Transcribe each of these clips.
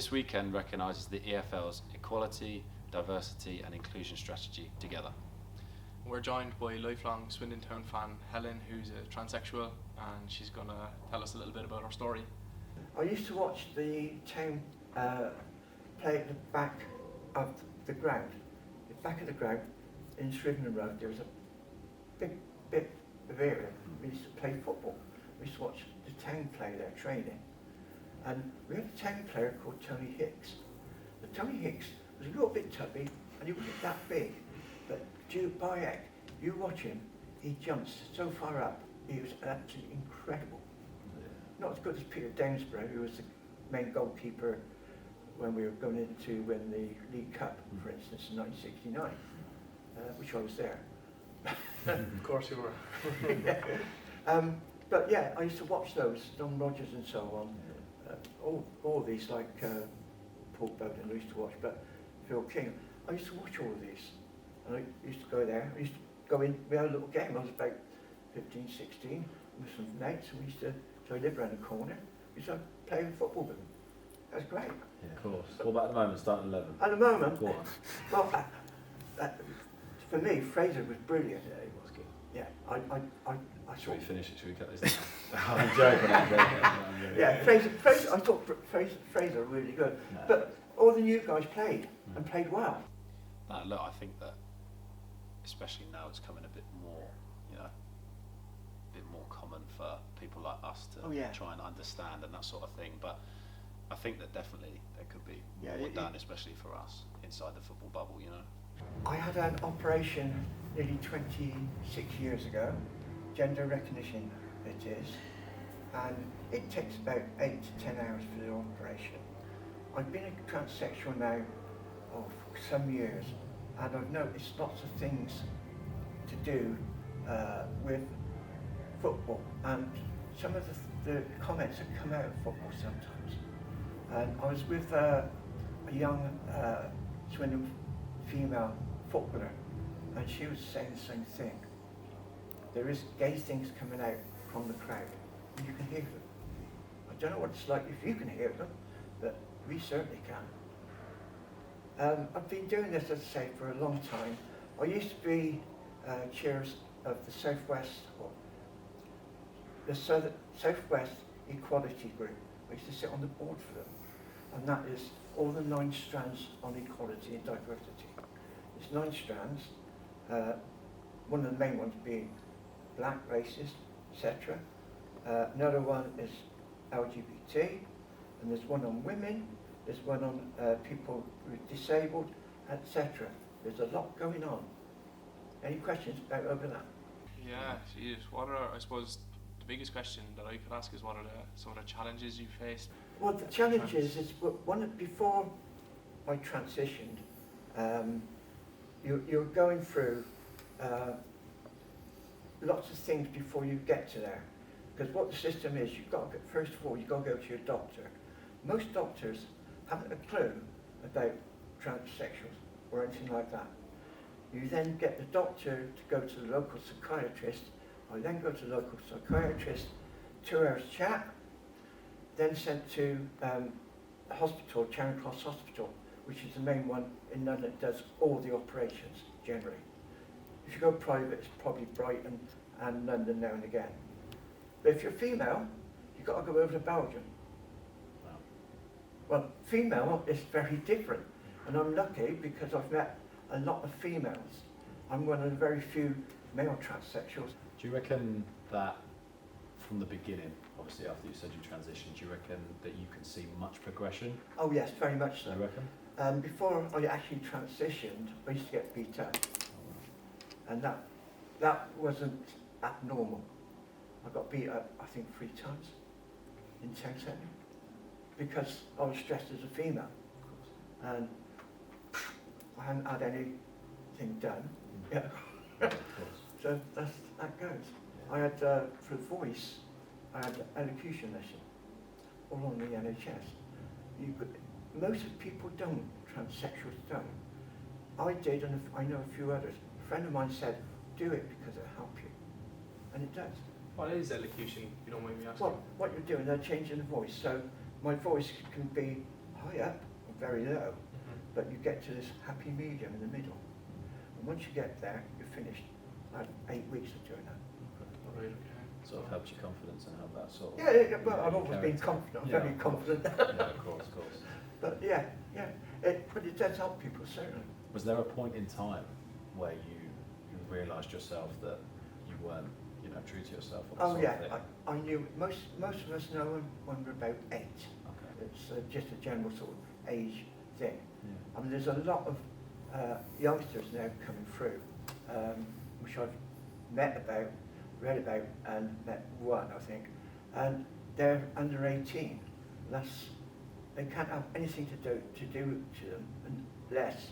This weekend recognises the EFL's equality, diversity and inclusion strategy together. We're joined by lifelong Swindon Town fan Helen, who's a transsexual, and she's going to tell us a little bit about her story. I used to watch the town play at the back of the ground. The back of the ground in Swindon Road, there was a big bit of area we used to play football. We used to watch the town play there, training. And we had a town player called Tony Hicks. But Tony Hicks was a little bit tubby and he wasn't that big. But Duke Bayek, you watch him, he jumps so far up, he was absolutely incredible. Not as good as Peter Downsborough, who was the main goalkeeper when we were going in to win the League Cup, for instance, in 1969, which I was there. Of course you were. But yeah, I used to watch those, Don Rogers and so on. All these, like Paul Bowden I used to watch, but Phil King. I used to watch all of these. And I used to go there. I used to go in, we had a little game. I was about 15, 16, with some mates, and we used to, so I lived around the corner. We used to play football with them. That was great. Yeah, of course. What about at the moment, starting 11? At the moment, Go on. well, for me, Fraser was brilliant. Yeah, he was good. Yeah, I Should thought. we finish it? Should we cut this down? I'm joking, I'm joking. Yeah, Fraser, I thought Fraser really good. No. But all the new guys played, and played well. No, look, I think that especially now it's coming a bit more, a bit more common for people like us to try and understand and that sort of thing. But I think that definitely there could be more done, especially for us inside the football bubble, I had an operation nearly 26 years ago, gender recognition it is, and it takes about 8 to 10 hours for the operation. I've been a transsexual now for some years, and I've noticed lots of things to do with football, and some of the comments that come out of football sometimes. And I was with a young Swindon female footballer, and she was saying the same thing. There is gay things coming out from the crowd, and you can hear them. I don't know what it's like if you can hear them, but we certainly can. I've been doing this, as I say, for a long time. I used to be chair of the Southwest, or the Southwest Equality Group. I used to sit on the board for them, and that is all the 9 strands on equality and diversity. There's 9 strands, one of the main ones being black, racist, etc. Another one is LGBT, and there's one on women, there's one on people who are disabled, etc. There's a lot going on. Any questions about over that? Yeah, geez. What are, I suppose, the biggest question that I could ask is what are some of the challenges you faced? Well, the challenge is before I transitioned, you're going through lots of things before you get to there. Because what the system is, first of all, you've got to go to your doctor. Most doctors haven't a clue about transsexuals or anything like that. You then get the doctor to go to the local psychiatrist. I then go to the local psychiatrist, 2 hours chat, then sent to a hospital, Charing Cross Hospital, which is the main one in London that does all the operations generally. If you go private, it's probably Brighton and London now and again. But if you're female, you've got to go over to Belgium. Wow. Well, female is very different, and I'm lucky because I've met a lot of females. I'm one of the very few male transsexuals. Do you reckon that from the beginning, obviously after you said you transitioned, do you reckon that you can see much progression? Oh yes, very much so. Do you reckon? Before I actually transitioned, I used to get beat up, and that wasn't abnormal. I got beat up, I think, 3 times in town centre because I was stressed as a female, and I hadn't had anything done. Yeah. So that goes. Yeah. I had for voice, I had elocution lesson, all on the NHS. Most of people don't, transsexuals don't. I did, and I know a few others. A friend of mine said, do it because it'll help you. And it does. What is elocution, if you don't mind me asking? Well, what you're doing, they're changing the voice. So my voice can be high up or very low, but you get to this happy medium in the middle. And once you get there, you're finished. I had 8 weeks of doing that. Right, okay. Sort of helps your confidence and have that sort of... Yeah, well, I've always been confident, I'm very of course. confident. Yeah, of course. But but it does help people, certainly. Was there a point in time where you realised yourself that you weren't, true to yourself? Oh yeah, I knew, most of us know when we're about 8. Okay. It's just a general sort of age thing. Yeah. I mean, there's a lot of youngsters now coming through, which I've read about, and met one, I think, and they're under 18. They can't have anything to do to them unless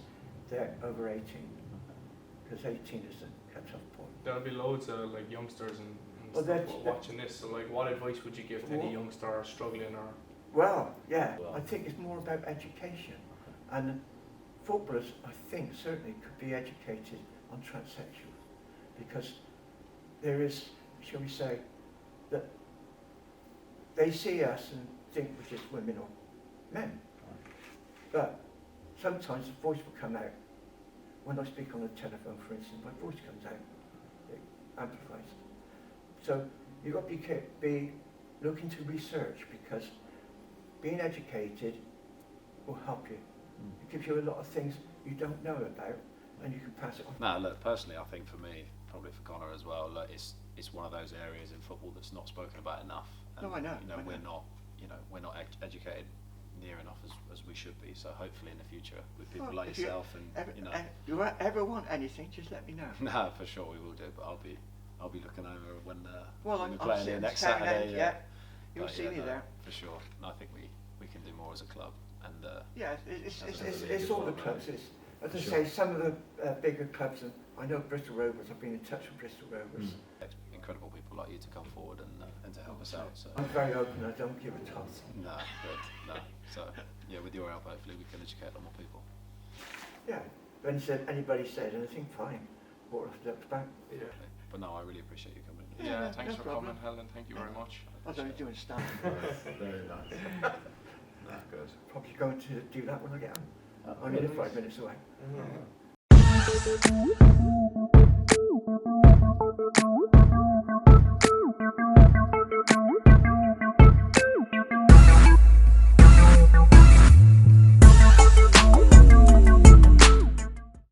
they're over 18, because 18 is the cut-off point. There'll be loads of like youngsters and Well, stuff watching this. So like, what advice would you give to any youngster struggling or? Well, I think it's more about education, and footballers, I think, certainly could be educated on transsexual, because there is, shall we say, that they see us and think we're just women or men. But sometimes the voice will come out. When I speak on the telephone, for instance, my voice comes out, it amplifies. So you've got to be looking to research, because being educated will help you. It gives you a lot of things you don't know about, and you can pass it on. No, look, personally, I think for me, probably for Connor as well, look, it's one of those areas in football that's not spoken about enough. And, No, I know. We're not educated near enough as we should be. So hopefully in the future, with people like yourself, you ever want anything, just let me know. No, for sure we will do. But I'll be looking over when I'm we're playing here next Saturday. You'll see me there for sure. And I think we can do more as a club. And it's all the clubs. As I say, some of the bigger clubs, and I know Bristol Rovers. I've been in touch with Bristol Rovers. Incredible people like you to come forward and to help us out. So I'm very open. I don't give a toss. No, good. No. So with your help, hopefully we can educate a lot more people. Yeah. When anybody said anything, fine. Water off the duck's back. Yeah. But no, I really appreciate you coming. Yeah, thanks for coming, Helen. Thank you very much. I was only doing stuff. Very nice. Good. Probably going to do that when I get home. I'm only 5 minutes away. Yeah.